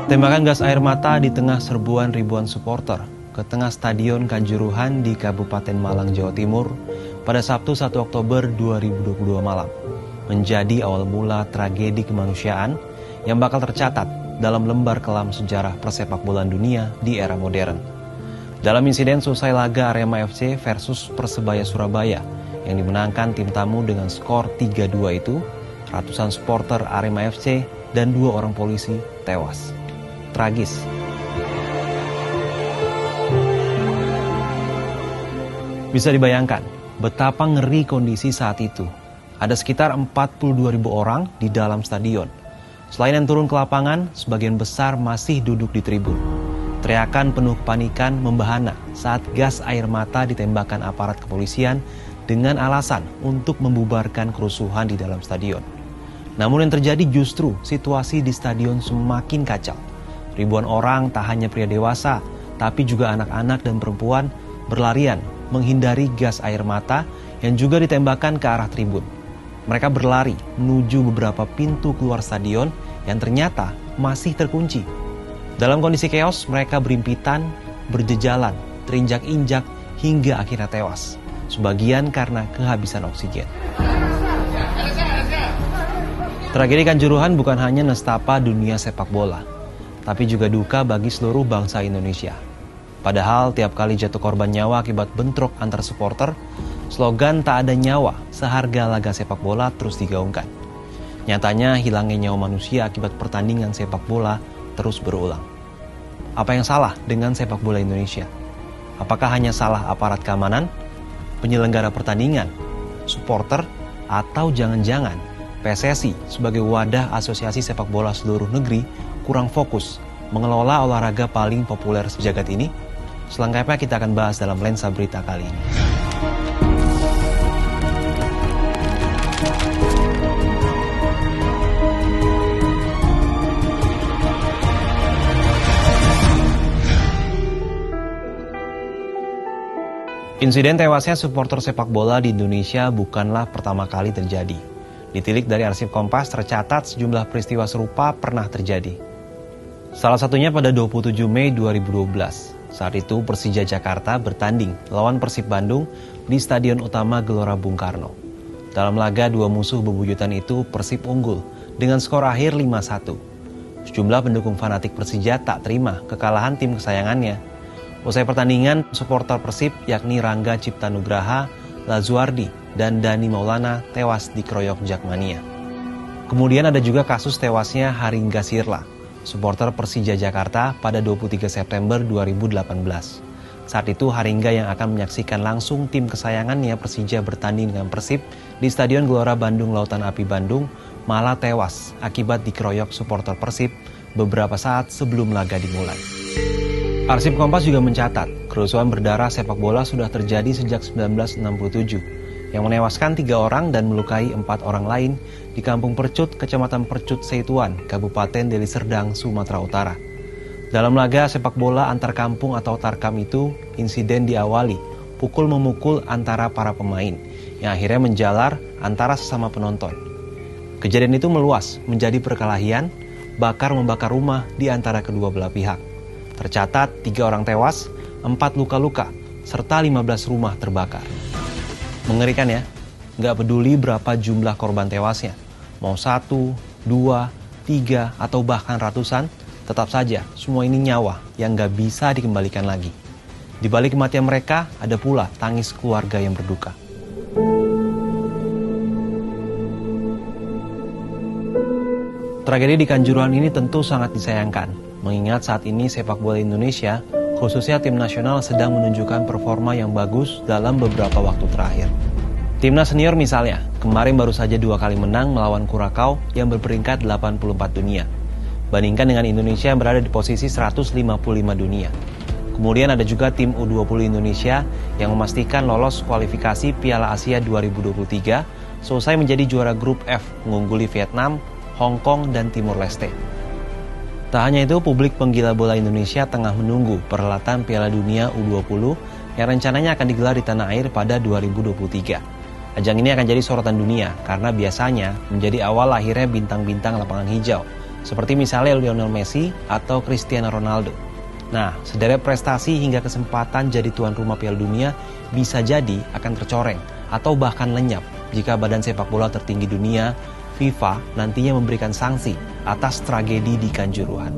Tembakan gas air mata di tengah serbuan ribuan supporter ke tengah Stadion Kanjuruhan di Kabupaten Malang, Jawa Timur pada Sabtu 1 Oktober 2022 malam menjadi awal mula tragedi kemanusiaan yang bakal tercatat dalam lembar kelam sejarah persepak bolaan dunia di era modern. Dalam insiden selesai laga Arema FC versus Persebaya Surabaya yang dimenangkan tim tamu dengan skor 3-2 itu, ratusan supporter Arema FC dan 2 orang polisi tewas. Tragis. Bisa dibayangkan betapa ngeri kondisi saat itu. Ada sekitar 42.000 orang di dalam stadion. Selain yang turun ke lapangan, sebagian besar masih duduk di tribun. Teriakan penuh kepanikan membahana saat gas air mata ditembakkan aparat kepolisian dengan alasan untuk membubarkan kerusuhan di dalam stadion. Namun yang terjadi justru situasi di stadion semakin kacau. Ribuan orang, tak hanya pria dewasa, tapi juga anak-anak dan perempuan berlarian menghindari gas air mata yang juga ditembakkan ke arah tribun. Mereka berlari menuju beberapa pintu keluar stadion yang ternyata masih terkunci. Dalam kondisi keos, mereka berimpitan, berjejalan, terinjak-injak hingga akhirnya tewas. Sebagian karena kehabisan oksigen. Tragedi Kanjuruhan bukan hanya nestapa dunia sepak bola, tapi juga duka bagi seluruh bangsa Indonesia. Padahal tiap kali jatuh korban nyawa akibat bentrok antar supporter, slogan tak ada nyawa seharga laga sepak bola terus digaungkan. Nyatanya hilangnya nyawa manusia akibat pertandingan sepak bola terus berulang. Apa yang salah dengan sepak bola Indonesia? Apakah hanya salah aparat keamanan, penyelenggara pertandingan, supporter, atau jangan-jangan PSSI sebagai wadah asosiasi sepak bola seluruh negeri kurang fokus mengelola olahraga paling populer sejagat ini? Selengkapnya kita akan bahas dalam Lensa Berita kali ini. Insiden tewasnya supporter sepak bola di Indonesia bukanlah pertama kali terjadi. Ditilik dari arsip Kompas tercatat sejumlah peristiwa serupa pernah terjadi. Salah satunya pada 27 Mei 2012. Saat itu Persija Jakarta bertanding lawan Persib Bandung di Stadion Utama Gelora Bung Karno. Dalam laga dua musuh bebuyutan itu Persib unggul dengan skor akhir 5-1. Sejumlah pendukung fanatik Persija tak terima kekalahan tim kesayangannya. Usai pertandingan, supporter Persib yakni Rangga Ciptanugraha, Lazuardi, dan Dani Maulana tewas dikeroyok jakmania. Kemudian ada juga kasus tewasnya Haringga Sirla, supporter Persija Jakarta pada 23 September 2018. Saat itu Haringga yang akan menyaksikan langsung tim kesayangannya Persija bertanding dengan Persib di Stadion Gelora Bandung Lautan Api Bandung malah tewas akibat dikeroyok supporter Persib beberapa saat sebelum laga dimulai. Arsip Kompas juga mencatat, kerusuhan berdarah sepak bola sudah terjadi sejak 1967, yang menewaskan 3 orang dan melukai 4 orang lain di Kampung Percut, Kecamatan Percut Seituan, Kabupaten Deli Serdang, Sumatera Utara. Dalam laga sepak bola antar kampung atau tarkam itu, insiden diawali pukul-memukul antara para pemain, yang akhirnya menjalar antara sesama penonton. Kejadian itu meluas menjadi perkelahian, bakar-membakar rumah di antara kedua belah pihak. Tercatat 3 orang tewas, 4 luka-luka, serta 15 rumah terbakar. Mengerikan ya, nggak peduli berapa jumlah korban tewasnya. Mau 1, 2, 3, atau bahkan ratusan, tetap saja semua ini nyawa yang nggak bisa dikembalikan lagi. Di balik kematian mereka, ada pula tangis keluarga yang berduka. Tragedi di Kanjuruhan ini tentu sangat disayangkan, mengingat saat ini sepak bola Indonesia, khususnya tim nasional sedang menunjukkan performa yang bagus dalam beberapa waktu terakhir. Timnas senior misalnya, kemarin baru saja 2 kali menang melawan Kurakau yang berperingkat 84 dunia. Bandingkan dengan Indonesia yang berada di posisi 155 dunia. Kemudian ada juga tim U20 Indonesia yang memastikan lolos kualifikasi Piala Asia 2023 selesai menjadi juara grup F mengungguli Vietnam, Hong Kong, dan Timor Leste. Tak hanya itu, publik penggila bola Indonesia tengah menunggu perhelatan Piala Dunia U20 yang rencananya akan digelar di tanah air pada 2023. Ajang ini akan jadi sorotan dunia karena biasanya menjadi awal lahirnya bintang-bintang lapangan hijau, seperti misalnya Lionel Messi atau Cristiano Ronaldo. Nah, sederet prestasi hingga kesempatan jadi tuan rumah Piala Dunia bisa jadi akan tercoreng atau bahkan lenyap jika Badan Sepak Bola tertinggi dunia, FIFA, nantinya memberikan sanksi atas tragedi di Kanjuruhan.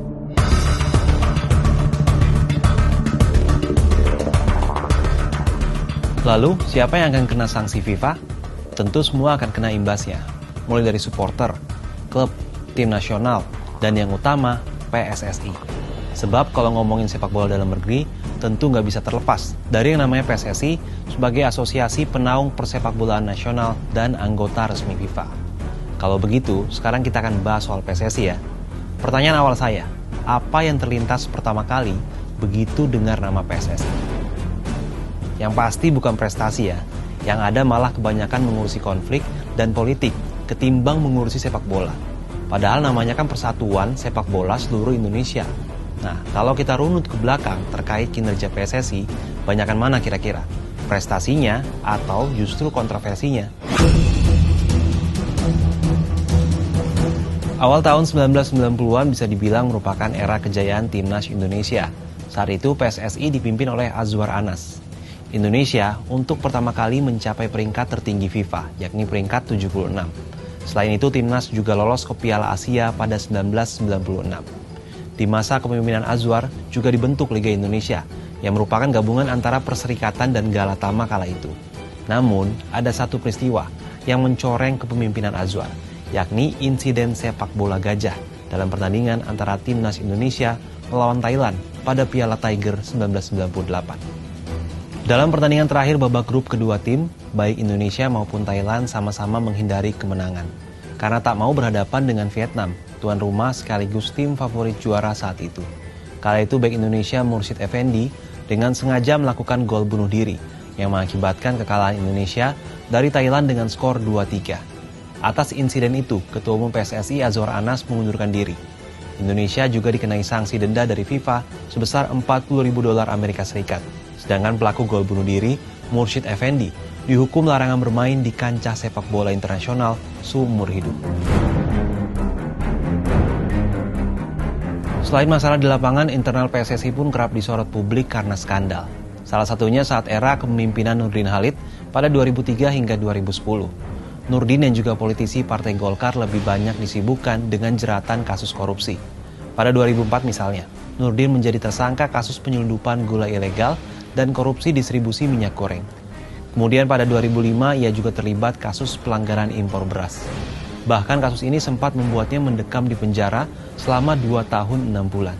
Lalu, siapa yang akan kena sanksi FIFA? Tentu semua akan kena imbasnya, mulai dari supporter, klub, tim nasional, dan yang utama, PSSI. Sebab kalau ngomongin sepak bola dalam negeri, tentu nggak bisa terlepas dari yang namanya PSSI sebagai asosiasi penaung persepak bolaan nasional dan anggota resmi FIFA. Kalau begitu, sekarang kita akan bahas soal PSSI ya. Pertanyaan awal saya, apa yang terlintas pertama kali begitu dengar nama PSSI? Yang pasti bukan prestasi ya, yang ada malah kebanyakan mengurusi konflik dan politik ketimbang mengurusi sepak bola. Padahal namanya kan Persatuan Sepak Bola Seluruh Indonesia. Nah, kalau kita runut ke belakang terkait kinerja PSSI, banyakan mana kira-kira? Prestasinya atau justru kontroversinya? Awal tahun 1990-an bisa dibilang merupakan era kejayaan Timnas Indonesia. Saat itu PSSI dipimpin oleh Azwar Anas. Indonesia untuk pertama kali mencapai peringkat tertinggi FIFA, yakni peringkat 76. Selain itu, Timnas juga lolos ke Piala Asia pada 1996. Di masa kepemimpinan Azwar juga dibentuk Liga Indonesia, yang merupakan gabungan antara Perserikatan dan Galatama kala itu. Namun, ada satu peristiwa yang mencoreng kepemimpinan Azwar, yakni insiden sepak bola gajah dalam pertandingan antara Timnas Indonesia melawan Thailand pada Piala Tiger 1998. Dalam pertandingan terakhir babak grup kedua tim, baik Indonesia maupun Thailand sama-sama menghindari kemenangan karena tak mau berhadapan dengan Vietnam, tuan rumah sekaligus tim favorit juara saat itu. Kala itu bek Indonesia Mursyid Effendi dengan sengaja melakukan gol bunuh diri yang mengakibatkan kekalahan Indonesia dari Thailand dengan skor 2-3. Atas insiden itu, Ketua Umum PSSI Azwar Anas mengundurkan diri. Indonesia juga dikenai sanksi denda dari FIFA sebesar $40.000 Amerika Serikat. Sedangkan pelaku gol bunuh diri, Mursyid Effendi, dihukum larangan bermain di kancah sepak bola internasional seumur hidup. Selain masalah di lapangan, internal PSSI pun kerap disorot publik karena skandal. Salah satunya saat era kepemimpinan Nurdin Halid pada 2003 hingga 2010. Nurdin yang juga politisi Partai Golkar lebih banyak disibukkan dengan jeratan kasus korupsi. Pada 2004 misalnya, Nurdin menjadi tersangka kasus penyelundupan gula ilegal dan korupsi distribusi minyak goreng. Kemudian pada 2005 ia juga terlibat kasus pelanggaran impor beras. Bahkan kasus ini sempat membuatnya mendekam di penjara selama 2 tahun 6 bulan.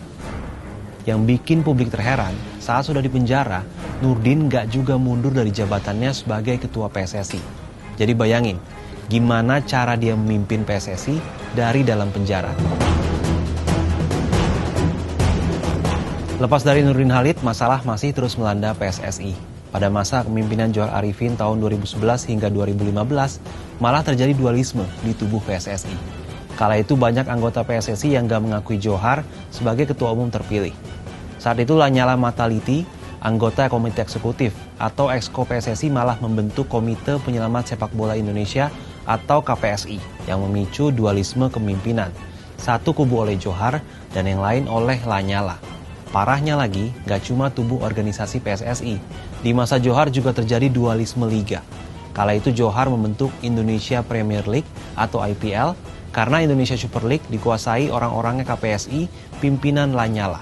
Yang bikin publik terheran, saat sudah di penjara, Nurdin gak juga mundur dari jabatannya sebagai ketua PSSI. Jadi bayangin, gimana cara dia memimpin PSSI dari dalam penjara. Lepas dari Nurdin Halid, masalah masih terus melanda PSSI. Pada masa kepemimpinan Johar Arifin tahun 2011 hingga 2015, malah terjadi dualisme di tubuh PSSI. Kala itu banyak anggota PSSI yang gak mengakui Johar sebagai ketua umum terpilih. Saat itu Lanyala Mataliti, anggota Komite Eksekutif atau Exco PSSI malah membentuk Komite Penyelamat Sepak Bola Indonesia atau KPSI yang memicu dualisme kepemimpinan. Satu kubu oleh Johar dan yang lain oleh Lanyala. Parahnya lagi, gak cuma tubuh organisasi PSSI. Di masa Johar juga terjadi dualisme liga. Kala itu Johar membentuk Indonesia Premier League atau IPL karena Indonesia Super League dikuasai orang-orangnya KPSI pimpinan Lanyala.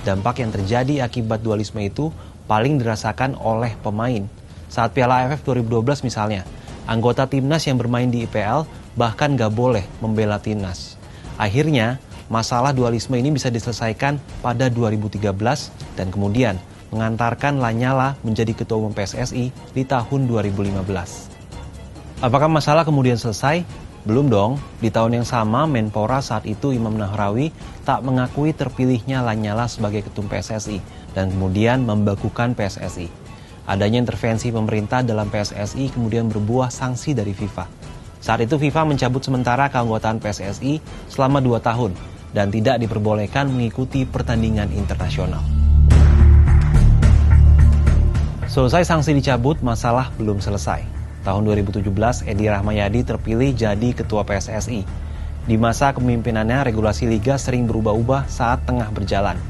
Dampak yang terjadi akibat dualisme itu paling dirasakan oleh pemain. Saat Piala AFF 2012 misalnya, anggota timnas yang bermain di IPL bahkan gak boleh membela timnas. Akhirnya, masalah dualisme ini bisa diselesaikan pada 2013 dan kemudian mengantarkan Lanyala menjadi ketua umum PSSI di tahun 2015. Apakah masalah kemudian selesai? Belum dong. Di tahun yang sama, Menpora saat itu Imam Nahrawi tak mengakui terpilihnya Lanyala sebagai ketum PSSI dan kemudian membakukan PSSI. Adanya intervensi pemerintah dalam PSSI kemudian berbuah sanksi dari FIFA. Saat itu FIFA mencabut sementara keanggotaan PSSI selama 2 tahun dan tidak diperbolehkan mengikuti pertandingan internasional. Selesai sanksi dicabut, masalah belum selesai. Tahun 2017, Edi Rahmayadi terpilih jadi Ketua PSSI. Di masa kepemimpinannya, regulasi Liga sering berubah-ubah saat tengah berjalan.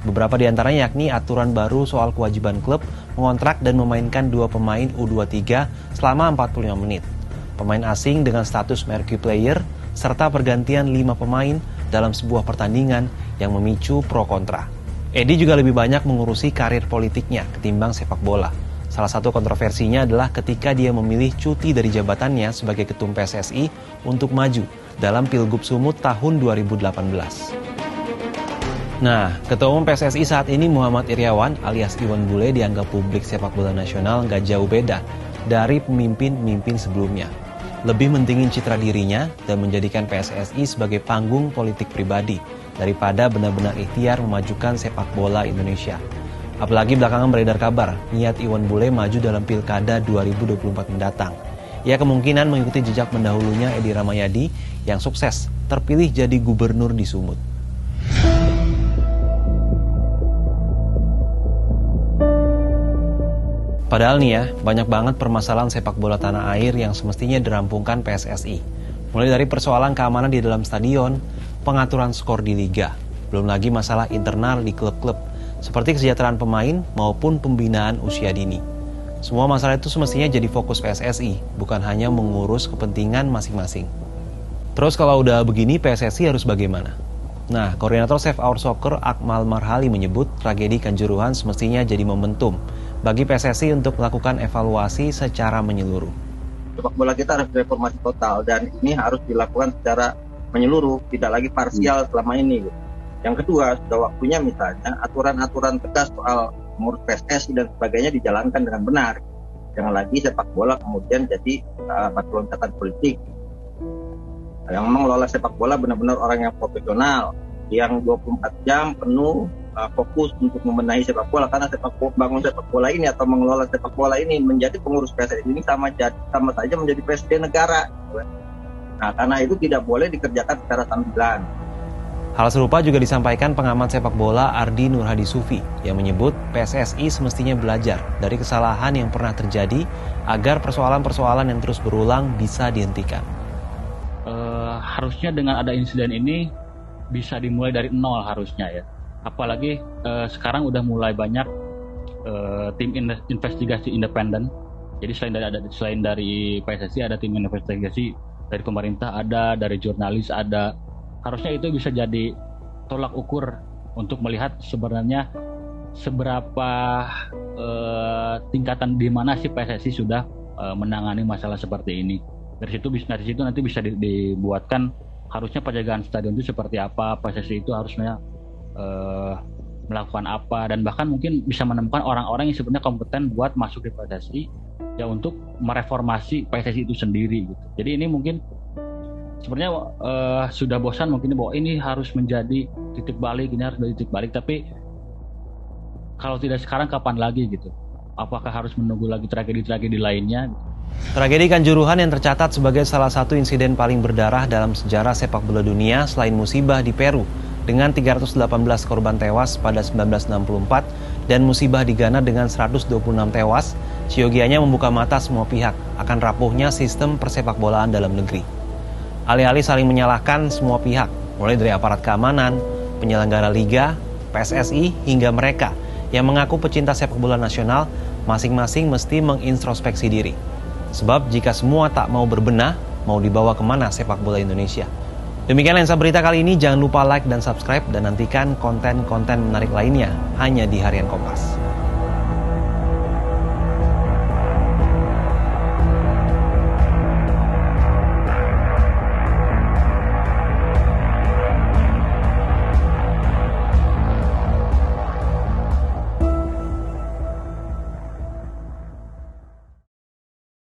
Beberapa di antaranya yakni aturan baru soal kewajiban klub mengontrak dan memainkan 2 pemain U23 selama 45 menit. Pemain asing dengan status marquee player, serta pergantian 5 pemain dalam sebuah pertandingan yang memicu pro kontra. Edi juga lebih banyak mengurusi karir politiknya ketimbang sepak bola. Salah satu kontroversinya adalah ketika dia memilih cuti dari jabatannya sebagai Ketum PSSI untuk maju dalam Pilgub Sumut tahun 2018. Nah, Ketua Umum PSSI saat ini Muhammad Iryawan alias Iwan Bule dianggap publik sepak bola nasional nggak jauh beda dari pemimpin-pemimpin sebelumnya. Lebih mentingin citra dirinya dan menjadikan PSSI sebagai panggung politik pribadi daripada benar-benar ikhtiar memajukan sepak bola Indonesia. Apalagi belakangan beredar kabar niat Iwan Bule maju dalam Pilkada 2024 mendatang. Ia kemungkinan mengikuti jejak pendahulunya Edi Rahmayadi yang sukses terpilih jadi gubernur di Sumut. Padahal nih ya, banyak banget permasalahan sepak bola tanah air yang semestinya dirampungkan PSSI. Mulai dari persoalan keamanan di dalam stadion, pengaturan skor di liga, belum lagi masalah internal di klub-klub, seperti kesejahteraan pemain maupun pembinaan usia dini. Semua masalah itu semestinya jadi fokus PSSI, bukan hanya mengurus kepentingan masing-masing. Terus kalau udah begini, PSSI harus bagaimana? Nah, Koordinator Save Our Soccer Akmal Marhali menyebut tragedi Kanjuruhan semestinya jadi momentum bagi PSSI untuk melakukan evaluasi secara menyeluruh. Sepak bola kita harus reformasi total dan ini harus dilakukan secara menyeluruh, tidak lagi parsial selama ini. Yang kedua, sudah waktunya misalnya aturan-aturan tegas soal mengurus PSSI dan sebagainya dijalankan dengan benar. Jangan lagi sepak bola kemudian jadi batu loncatan politik. Yang mengelola sepak bola benar-benar orang yang profesional, yang 24 jam penuh fokus untuk membenahi sepak bola, karena bangun sepak bola ini atau mengelola sepak bola ini menjadi pengurus PSSI ini sama saja menjadi presiden negara. Nah, karena itu tidak boleh dikerjakan secara sambilan. Hal serupa juga disampaikan pengamat sepak bola Ardi Nurhadi Sufi yang menyebut PSSI semestinya belajar dari kesalahan yang pernah terjadi agar persoalan-persoalan yang terus berulang bisa dihentikan. Harusnya dengan ada insiden ini bisa dimulai dari nol harusnya ya. Apalagi sekarang udah mulai banyak tim investigasi independen. Jadi selain dari PSSI ada tim investigasi dari pemerintah, ada dari jurnalis, ada. Harusnya itu bisa jadi tolak ukur untuk melihat sebenarnya seberapa tingkatan di mana sih PSSI sudah menangani masalah seperti ini. Dari situ nanti bisa dibuatkan harusnya penjagaan stadion itu seperti apa, PSSI itu harusnya melakukan apa, dan bahkan mungkin bisa menemukan orang-orang yang sebenarnya kompeten buat masuk di PSSI ya untuk mereformasi PSSI itu sendiri gitu. Jadi ini mungkin sebenarnya sudah bosan mungkin bahwa ini harus menjadi titik balik, tapi kalau tidak sekarang kapan lagi gitu? Apakah harus menunggu lagi tragedi-tragedi lainnya? Tragedi Kanjuruhan yang tercatat sebagai salah satu insiden paling berdarah dalam sejarah sepak bola dunia selain musibah di Peru dengan 318 korban tewas pada 1964 dan musibah di Ghana dengan 126 tewas, siogianya membuka mata semua pihak akan rapuhnya sistem persepakbolaan dalam negeri. Alih-alih saling menyalahkan semua pihak, mulai dari aparat keamanan, penyelenggara liga, PSSI, hingga mereka yang mengaku pecinta sepak bola nasional, masing-masing mesti mengintrospeksi diri. Sebab jika semua tak mau berbenah, mau dibawa kemana sepak bola Indonesia? Demikian Lensa Berita kali ini, jangan lupa like dan subscribe dan nantikan konten-konten menarik lainnya hanya di Harian Kompas.